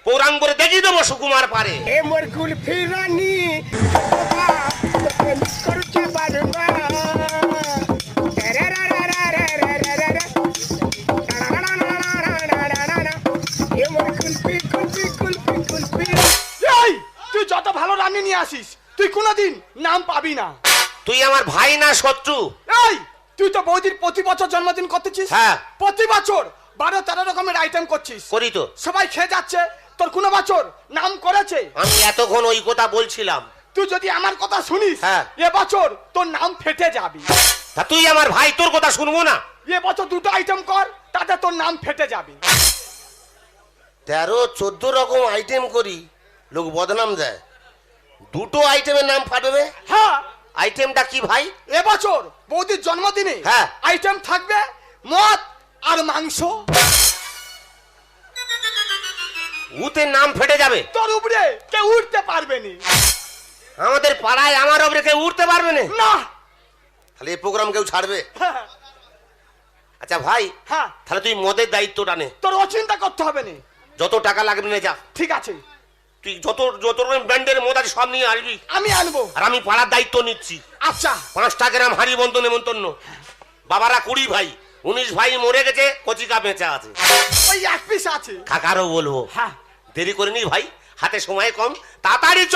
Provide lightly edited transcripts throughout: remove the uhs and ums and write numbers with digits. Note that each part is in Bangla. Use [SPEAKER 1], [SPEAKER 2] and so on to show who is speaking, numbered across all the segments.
[SPEAKER 1] পৌরাঙ্গ করে দেখিয়ে দেবো সুকুমার পারে।
[SPEAKER 2] এ মোর কুলফি রানী করছে বারবা এ মোর কুলফি কুলফি কুলফি কুলফি।
[SPEAKER 3] এই তুই যত ভালো রানী নিয়ে আসিস তুই কোনোদিন নাম পাবি না।
[SPEAKER 1] তুই আমার ভাই না শত্রু?
[SPEAKER 3] এই তুই তো বৌদির প্রতি বছর জন্মদিন করতেছিস।
[SPEAKER 1] হ্যাঁ।
[SPEAKER 3] প্রতি বছর 12-13 রকমের আইটেম করছিস।
[SPEAKER 1] করি তো।
[SPEAKER 3] সবাই খেয়ে যাচ্ছে, তোর কোনো বছর নাম করেছে?
[SPEAKER 1] আমি এতক্ষণ ওই কথা বলছিলাম।
[SPEAKER 3] তুই যদি আমার কথা শুনিস
[SPEAKER 1] হ্যাঁ।
[SPEAKER 3] এবছর তোর নাম ফেটে যাবি।
[SPEAKER 1] তা তুই আমার ভাই, তোর কথা শুনবো না?
[SPEAKER 3] এবছর 2টো আইটেম কর, তাতে তোর নাম ফেটে যাবে।
[SPEAKER 1] 13-14 রকম আইটেম করি, লোক বদনাম দেয়। 2টো আইটেমের নাম ফাটবে?
[SPEAKER 3] হ্যাঁ।
[SPEAKER 1] আইটেমটা কি ভাই?
[SPEAKER 3] এবছর বৌদির জন্মদিনে
[SPEAKER 1] হ্যাঁ।
[SPEAKER 3] আইটেম থাকবে মদ আর মাংস।
[SPEAKER 1] উতে নাম ফেটে যাবে।
[SPEAKER 3] তোর উপরে কেউ উঠতে পারবে না।
[SPEAKER 1] আমাদের পাড়ায় আমার ওপরে কেউ উঠতে পারবে না?
[SPEAKER 3] না।
[SPEAKER 1] তাহলে এই প্রোগ্রাম কেউ ছাড়বে?
[SPEAKER 3] হ্যাঁ।
[SPEAKER 1] আচ্ছা ভাই,
[SPEAKER 3] হ্যাঁ।
[SPEAKER 1] তাহলে তুই মদের দায়িত্বটা নে।
[SPEAKER 3] তোর অচিন্তা করতে হবে না।
[SPEAKER 1] যত টাকা লাগবে না যা।
[SPEAKER 3] ঠিক আছে।
[SPEAKER 1] তুই যত যত রকম ব্র্যান্ডের মদ আছে সব নিয়ে আসবি।
[SPEAKER 3] আমি আনবো।
[SPEAKER 1] আর আমি পাড়ার দায়িত্ব নিচ্ছি।
[SPEAKER 3] আচ্ছা।
[SPEAKER 1] 5টা গ্রাম হাড়ি বন্ধ নেমন্তন্ন। বাবারা 20 ভাই, 19 ভাই মরে গেছে, কচিকা বেঁচে আছে।
[SPEAKER 3] ওই এক পিস আছে।
[SPEAKER 1] কাকারও বলবো।
[SPEAKER 3] হ্যাঁ।
[SPEAKER 1] দেরি করে নি ভাই, হাতে সময় কম, তাড়াতাড়ি চ।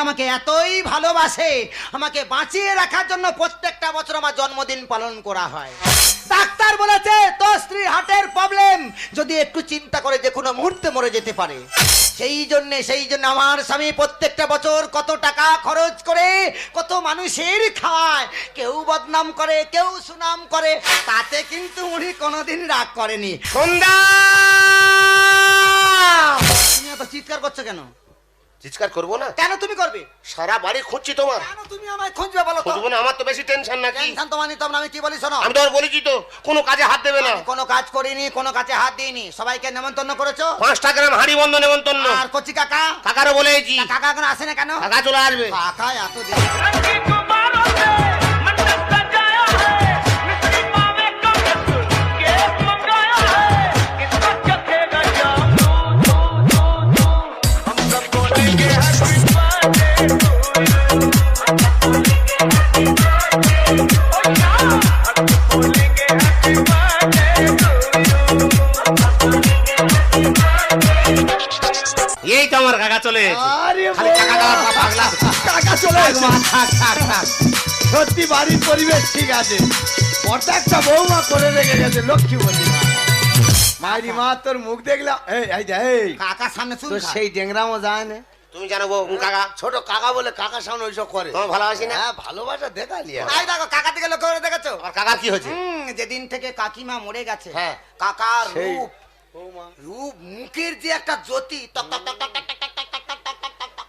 [SPEAKER 4] আমাকে এতই ভালোবাসে, আমাকে বাঁচিয়ে রাখার জন্য প্রত্যেকটা বছর আমার জন্মদিন পালন করা হয়। ডাক্তার বলেছে তোর স্ত্রীর হার্টের প্রবলেম, যদি একটু চিন্তা করে যে কোনো মুহূর্তে মরে যেতে পারে। সেই জন্য আমার স্বামী প্রত্যেকটা বছর কত টাকা খরচ করে কত মানুষের খাওয়ায়। কেউ বদনাম করে, কেউ সুনাম করে, তাতে কিন্তু উনি কোনোদিন রাগ করেনি।
[SPEAKER 1] সন্ধ্যা!
[SPEAKER 4] তুমি এত চিৎকার করছো কেন?
[SPEAKER 1] চিৎকার করবো না
[SPEAKER 4] কেন তুমি করবে?
[SPEAKER 1] সারা বাড়ি খুঁজছি তোমার।
[SPEAKER 4] কেন তুমি আমায় খুঁজবে বলো তো?
[SPEAKER 1] খুঁজবো না, আমার তো বেশি টেনশন নাকি?
[SPEAKER 4] টেনশন তোমার নিতে হবে না, আমি কি বলি শোনো।
[SPEAKER 1] আমি তো বলেছি তো কোনো কাজে হাত দেবে না।
[SPEAKER 4] কোনো কাজ করিনি, কোনো কাজে হাত দিইনি। সবাইকে নেমন্তন্ন করেছো।
[SPEAKER 1] 5টা গ্রাম হাড়ি বন্ধ নেমন্তন্ন।
[SPEAKER 4] আর কচি কাকা?
[SPEAKER 1] কাকারও বলেছি।
[SPEAKER 4] কাকা এখন আসে না কেন?
[SPEAKER 1] কাকা চলে আসবে।
[SPEAKER 4] কাকা এত দেরি?
[SPEAKER 1] এই তো আমার কাকা চলে এসেছে।
[SPEAKER 3] আরে
[SPEAKER 1] খালি টাকা দেওয়ার পাগলা।
[SPEAKER 3] কাকা চলে এসেছে।
[SPEAKER 4] থাক থাক থাক।
[SPEAKER 3] সত্যি বাড়ির পরিবেশ ঠিক আছে। প্রত্যেকটা বৌমা করে রেখে গেছে লক্ষ্মী বলি। মাইরি মা তোর মুখ দেখলাম। এই
[SPEAKER 4] কাকার সামনে শুন,
[SPEAKER 3] তো সেই ডেংরামও যায় না।
[SPEAKER 1] তুমি জানো বউ কাকা?
[SPEAKER 5] ছোট কাকা বলে কাকার সামনে ওইসব করে।
[SPEAKER 1] তোমার ভালোবাসি না?
[SPEAKER 5] হ্যাঁ ভালোবাসা দেখালি।
[SPEAKER 4] এই দেখো কাকা থেকে লক্ষ্য করে দেখেছো?
[SPEAKER 1] আর কাকার কি হয়েছে?
[SPEAKER 4] যেদিন থেকে কাকিমা মরে গেছে,
[SPEAKER 1] হ্যাঁ।
[SPEAKER 4] কাকার
[SPEAKER 5] সেই
[SPEAKER 4] রূপ রূপ মুখের যে একটা জ্যোতি, টক টক টক টক টক টক টক টক টক টক টক টক।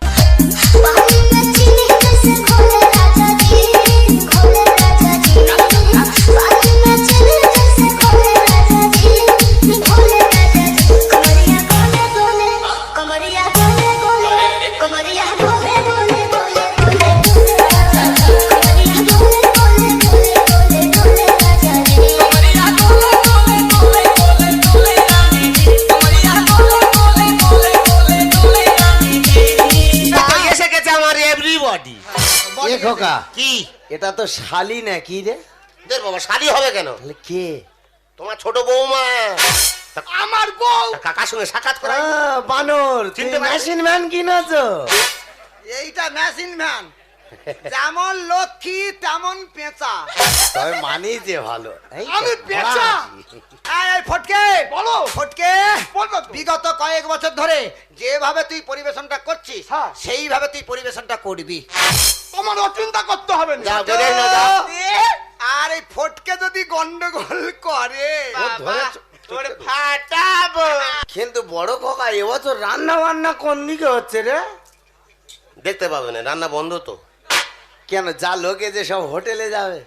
[SPEAKER 5] এ খোকা,
[SPEAKER 1] কি
[SPEAKER 5] এটা তো শালি না কি রে?
[SPEAKER 1] দের বাবা শালি হবে কেন?
[SPEAKER 5] তাহলে কে?
[SPEAKER 1] তোমার ছোট বৌমা।
[SPEAKER 3] আমার বউ।
[SPEAKER 1] কাকার সঙ্গে সাক্ষাৎ করা।
[SPEAKER 5] বানর,
[SPEAKER 1] চিনতে পারছি।
[SPEAKER 5] মেশিন ম্যান কিনেছো?
[SPEAKER 4] এইটা মেশিন ম্যান। যেমন লক্ষ্মী তেমন পেঁচা।
[SPEAKER 5] তবে মানি যে ভালো। এই তো,
[SPEAKER 2] আমি পেঁচা।
[SPEAKER 4] এই ফটকে
[SPEAKER 2] বলো।
[SPEAKER 4] ফটকে
[SPEAKER 2] বলবো তো।
[SPEAKER 4] বিগত কয়েক বছর ধরে যেভাবে তুই পরিবেশনটা করছিস
[SPEAKER 2] হ্যাঁ।
[SPEAKER 4] সেইভাবে তুই পরিবেশনটা করবি।
[SPEAKER 2] তোমার চিন্তা করতে হবে না।
[SPEAKER 5] যাও, বেরিয়ে নাও, যাও।
[SPEAKER 4] আর এই ফটকে যদি গন্ডগোল করে
[SPEAKER 5] ও ধরেছ-
[SPEAKER 4] তোর ফাটাবো।
[SPEAKER 5] কিন্তু বড় খোকা এবছর রান্না বান্না কোন দিকে হচ্ছে রে?
[SPEAKER 1] দেখতে পাবে না, রান্না বন্ধ তো।
[SPEAKER 5] কেন যা লোকে যে সব হোটেলে যাবে,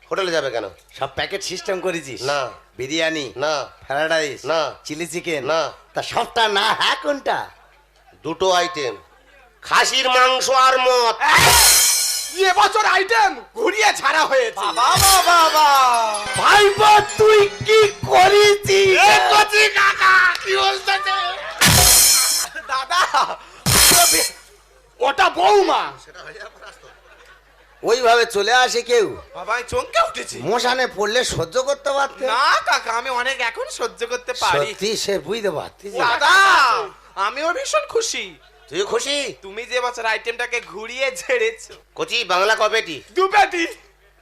[SPEAKER 1] হোটেলে যাবে কেন?
[SPEAKER 5] সব প্যাকেট সিস্টেম করেছিস?
[SPEAKER 1] না।
[SPEAKER 5] বিরিয়ানি
[SPEAKER 1] না।
[SPEAKER 5] ফ্রাইড রাইস
[SPEAKER 1] না।
[SPEAKER 5] চিলি চিকেন
[SPEAKER 1] না।
[SPEAKER 5] তা সবটা না, হ্যাঁ কোনটা?
[SPEAKER 1] দুটো আইটেম, খাসির মাংস আর মদ।
[SPEAKER 2] এবছর আইটেম ঘুরিয়ে ছাড়া হয়েছে।
[SPEAKER 4] বাবা বাবা
[SPEAKER 5] ভাইবা তুই কি করেছিস?
[SPEAKER 2] কাকা কি বলতেছে দাদা? ওটা বৌমা।
[SPEAKER 5] ওইভাবে চলে আসে কেউ?
[SPEAKER 6] বাবা আমি চমকে উঠেছি।
[SPEAKER 5] মশানে পড়লে সহ্য করতে পারতে?
[SPEAKER 6] না কাকা আমি অনেক এখন সহ্য করতে পারি।
[SPEAKER 5] সত্যি সে বুঝতে পারতিস?
[SPEAKER 6] দাদা আমিও ভীষণ খুশি
[SPEAKER 1] তুই খুশি?
[SPEAKER 6] তুমি যে বছর আইটেমটাকে ঘুরিয়ে ঝেড়েছো।
[SPEAKER 1] কচি বাংলা কবেটি
[SPEAKER 2] দু পেটি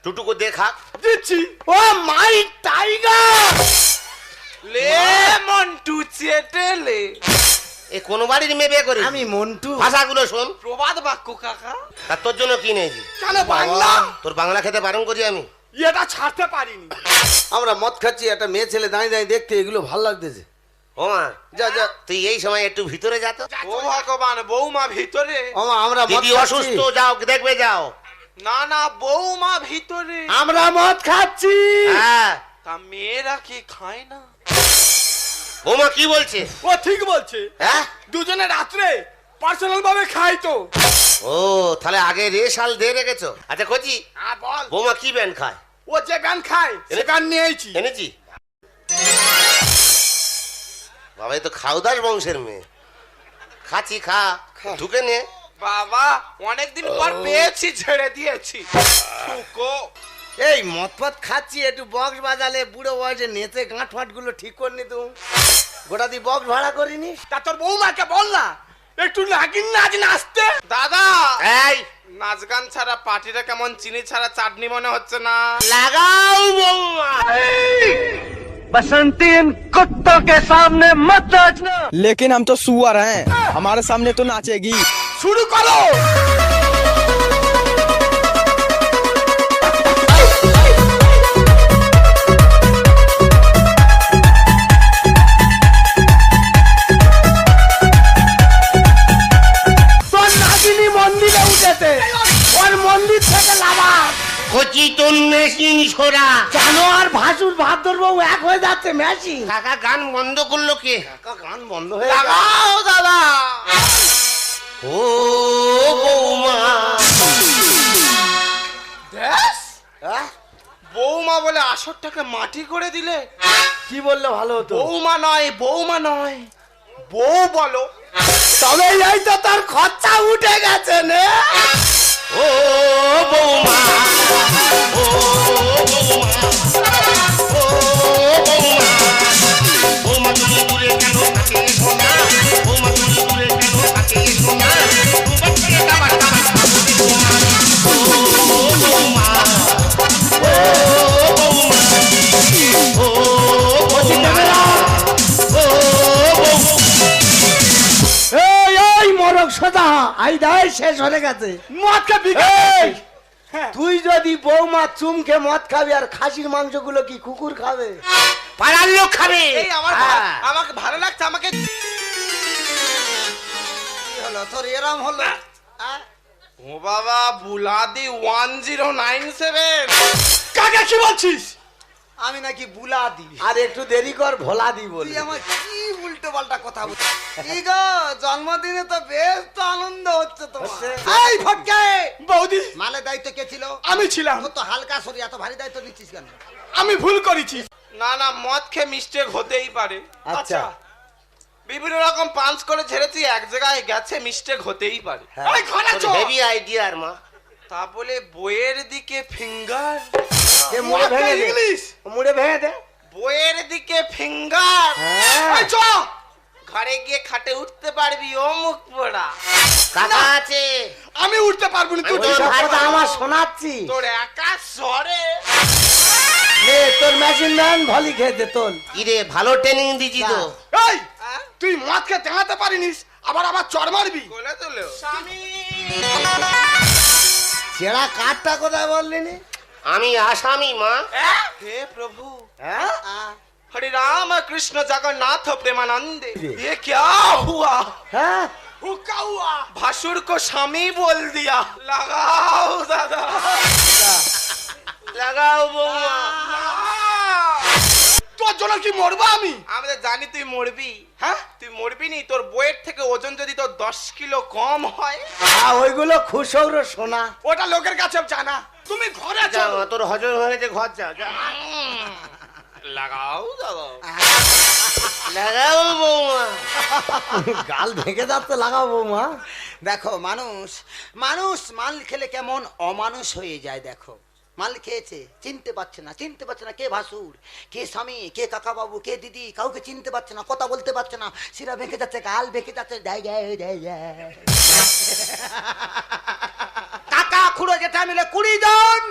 [SPEAKER 1] টুটুকু দেখা।
[SPEAKER 2] দিচ্ছি।
[SPEAKER 5] ও মাই টাইগার!
[SPEAKER 6] লে মন্টু চেটেলে।
[SPEAKER 1] এ কোন বাড়ির মেয়ে বিয়ে করে?
[SPEAKER 5] আমি মন্টু।
[SPEAKER 1] ভাষাগুলো শোন।
[SPEAKER 6] প্রবাদ বাক্য কাকা।
[SPEAKER 1] আর তোর জন্য কি নেই?
[SPEAKER 2] কেন বাংলা?
[SPEAKER 1] তোর বাংলা খেতে বারণ করি আমি।
[SPEAKER 2] এটা ছাড়তে পারিনি।
[SPEAKER 5] আমরা মদ খাচ্ছি, একটা মেয়ে ছেলে দাঁড়িয়ে দাঁড়িয়ে দেখতে এগুলো ভালো লাগতেছে।
[SPEAKER 1] ও মা,
[SPEAKER 5] যা যা।
[SPEAKER 1] তুই এই সময় একটু ভিতরে যা তো।
[SPEAKER 6] ও ভগবান বৌমা ভিতরে।
[SPEAKER 5] ওমা আমরা মদ
[SPEAKER 1] দিদি
[SPEAKER 5] খাচ্ছি।
[SPEAKER 1] অসুস্থ, যাও দেখবে যাও।
[SPEAKER 6] না না বৌমা ভিতরে।
[SPEAKER 5] আমরা মদ খাচ্ছি।
[SPEAKER 1] হ্যাঁ,
[SPEAKER 6] তা মেয়েরা কি খায় না?
[SPEAKER 1] বৌমা কি বলছে?
[SPEAKER 2] ও ঠিক বলছে।
[SPEAKER 1] হ্যাঁ,
[SPEAKER 2] দুজনে রাত্রে পার্সোনাল ভাবে খাই তো।
[SPEAKER 1] ও তাহলে আগে রেশাল দিয়ে রেখেছো। আচ্ছা কচি,
[SPEAKER 2] বল।
[SPEAKER 1] বৌমা কি ব্যান্ড খায়?
[SPEAKER 2] ও যে গান খায় সে গান নিয়েছি।
[SPEAKER 1] এনেছি। বাবা এই তো খাউদাস বংশের মেয়ে। খাচ্ছি, খা, ঢুকে নে।
[SPEAKER 6] বাবা অনেকদিন পর পেয়েছি, ছেড়ে দিয়েছি। ঠুকো।
[SPEAKER 5] এই মদ ফদ খাচ্ছি, একটু বক্স বাজালে বুড়ো বয়সে নেচে গাঁট ফাট গুলো ঠিক করনি তো? গোটা দি বক্স ভাড়া করিনি?
[SPEAKER 2] তা তোর বৌমাকে বল না একটু লাগিন না আজ নাচতে।
[SPEAKER 6] দাদা
[SPEAKER 1] এই
[SPEAKER 6] নাচ গান ছাড়া পার্টিটা কেমন চিনি ছাড়া চাটনি মনে হচ্ছে না?
[SPEAKER 1] লাগাও বৌমা।
[SPEAKER 7] बसंती इन कुत्तों के सामने मत नाचना। लेकिन हम तो सुअर हैं, हमारे सामने तो नाचेगी।
[SPEAKER 2] শুরু করো। তোর নাগিনী মন্দিরে উঠেছে, ওর মন্দির থেকে লাভা।
[SPEAKER 1] কচি তোর মেশিন ছোড়া।
[SPEAKER 5] জানোয়ার ভাসুর ভাদ্র বউ এক হয়ে যাচ্ছে ম্যাচিং।
[SPEAKER 1] কাকা গান বন্ধ করলো কে?
[SPEAKER 5] কাকা গান বন্ধ হয়ে গেল।
[SPEAKER 6] লাগাও দাদা।
[SPEAKER 1] ও বৌমা,
[SPEAKER 5] হ্যাঁ?
[SPEAKER 6] বৌমা বলে আসরটাকে মাটি করে দিলে।
[SPEAKER 5] কি বললে ভালো হতো?
[SPEAKER 6] বৌমা নয় বৌমা নয় বউ বলো।
[SPEAKER 5] তবে এই তো তোর খরচা উঠে গেছে নে।
[SPEAKER 1] ও বৌমা, ও বৌমা, ও বৌমা। বৌমা তুমি দূরে কেন থাকে সোনা? বৌমা তুমি দূরে কেন থাকে সোনা? দুবার থেকে দাবার দাবার খাবো বৌমা। ও বৌমা, ও বৌমা, ও বৌমা, ও বৌমা।
[SPEAKER 5] এই এই মরক সোজা আই দাই শেষ হয়ে গেছে।
[SPEAKER 2] মদকে বিকে।
[SPEAKER 5] এই, তুই যদি বৌমা চুমকে মদ খাবি আর খাসির মাংসগুলো কি কুকুর খাবে?
[SPEAKER 1] পাড়ার লোক খাবে।
[SPEAKER 6] এই আমার
[SPEAKER 5] হ্যাঁ।
[SPEAKER 6] আমাকে ভালো লাগছে আমাকে।
[SPEAKER 4] কি হলো তোর এরম হলো?
[SPEAKER 6] ও বাবা বুলাদি 1097।
[SPEAKER 2] কাকে কি বলছিস?
[SPEAKER 4] আমি নাকি বুলা দি?
[SPEAKER 5] আর একটু দেরি কর, ভোলা দি বলি।
[SPEAKER 4] তুই আমার কি উল্টো পাল্টা কথা বলছিস? কি গো জন্মদিনে তো বেশ তো আনন্দ হচ্ছে তোমার।
[SPEAKER 5] হচ্ছে।
[SPEAKER 4] এই ফটকে
[SPEAKER 2] বৌদি
[SPEAKER 4] মালে দায়িত্ব কে ছিল?
[SPEAKER 2] আমি ছিলাম।
[SPEAKER 4] তোর তো হালকা শরীর, এত ভারী দায়িত্ব নিচ্ছিস কেন?
[SPEAKER 2] আমি ভুল করেছি।
[SPEAKER 6] না না মদ খেয়ে মিস্টেক হতেই পারে।
[SPEAKER 5] আচ্ছা
[SPEAKER 6] বিভিন্ন রকম পাঞ্চ করে ঝেড়েছি, এক জায়গায় গেছে মিস্টেক হতেই পারে।
[SPEAKER 2] এই ঘরে চো।
[SPEAKER 1] হেভি আইডিয়া আর মা।
[SPEAKER 6] তা বলে বইয়ের দিকে ফিঙ্গার।
[SPEAKER 5] এ মুড়ে ভেঙে দে,
[SPEAKER 2] ইংলিশ।
[SPEAKER 5] মুড়ে ভেঙে দে।
[SPEAKER 6] বইয়ের দিকে ফিঙ্গার।
[SPEAKER 5] হ্যাঁ।
[SPEAKER 2] এই চো।
[SPEAKER 6] ঘরে গিয়ে খাটে উঠতে পারবি ও মুখ পোড়া।
[SPEAKER 1] কাকা আছে।
[SPEAKER 3] আমি উঠতে পারবো না তুই
[SPEAKER 1] আমি
[SPEAKER 3] সব
[SPEAKER 1] ভাই
[SPEAKER 3] কথা
[SPEAKER 1] বাবা।
[SPEAKER 3] আমার শোনাচ্ছি
[SPEAKER 6] তোর একা স্বরে
[SPEAKER 3] নে তোর মেশিন ম্যান ভলি খেতে তোল
[SPEAKER 1] ইরে ভালো ট্রেনিং দিছি তো
[SPEAKER 3] এই তুই মদ খেয়ে দেখাতে পারিনিস আবার আবার চড় মারবি
[SPEAKER 6] বলে তোলো স্বামী
[SPEAKER 3] ছেঁড়া কাঠটা কোথায় বললি নি
[SPEAKER 1] আমি আসামি মা
[SPEAKER 6] হে প্রভু
[SPEAKER 3] হ্যাঁ
[SPEAKER 6] हरे राम कृष्ण जगन्नाथ प्रेमानंदे ये क्या हुआ
[SPEAKER 3] হ্যাঁ
[SPEAKER 6] हुक्का हुआ भासुर को स्वामी बोल दिया लगाओ दादा
[SPEAKER 1] লাগাও বৌমা
[SPEAKER 3] তোর জন্য কি মরবো আমি
[SPEAKER 6] আমরা জানি তুই মরবি হ্যাঁ তুই মরবি নি তোর বইয়ের থেকে ওজন যদি তোর 10 কিলো কম হয়
[SPEAKER 3] ওইগুলো খুশৌর সোনা ওটা লোকের কাছে জানা তুমি ঘরে
[SPEAKER 1] যা
[SPEAKER 3] চলো
[SPEAKER 1] মা, তোর হজম হয়ে গেছে ঘর যা যা।
[SPEAKER 6] লাগাও দাদা
[SPEAKER 1] লাগাও বৌমা
[SPEAKER 3] গাল ভেঙে যাচ্ছে লাগাবো মা
[SPEAKER 4] দেখো মানুষ মানুষ মাল খেলে কেমন অমানুষ হয়ে যায় দেখো মাল খেয়েছে চিনতে পারছে না কে ভাসুর কে স্বামী কে কাকা বাবু কে দিদি কাউকে চিনতে পারছে না কথা বলতে পারছে না শিরা ভেঙে যাচ্ছে গাল ভেঙে যাচ্ছে কাকা খুঁড়ো যেটা মিলে 20 জন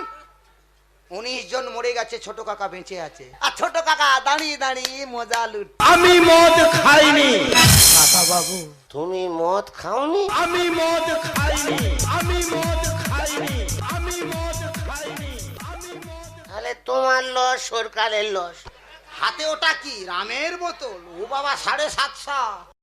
[SPEAKER 4] 19 জন মরে গেছে ছোট কাকা বেঁচে আছে আর ছোট কাকা দাঁড়িয়ে দাঁড়িয়ে মজা লুট
[SPEAKER 2] আমি মদ খাইনি কাকা বাবু
[SPEAKER 1] তুমি মদ খাওনি
[SPEAKER 2] আমি মদ খাইনি আমি মদ খাইনি আমি মদ খাইনি
[SPEAKER 1] তাহলে তোমার লস সরকারের লস
[SPEAKER 4] হাতে ওটা কি রামের বোতল ও বাবা 750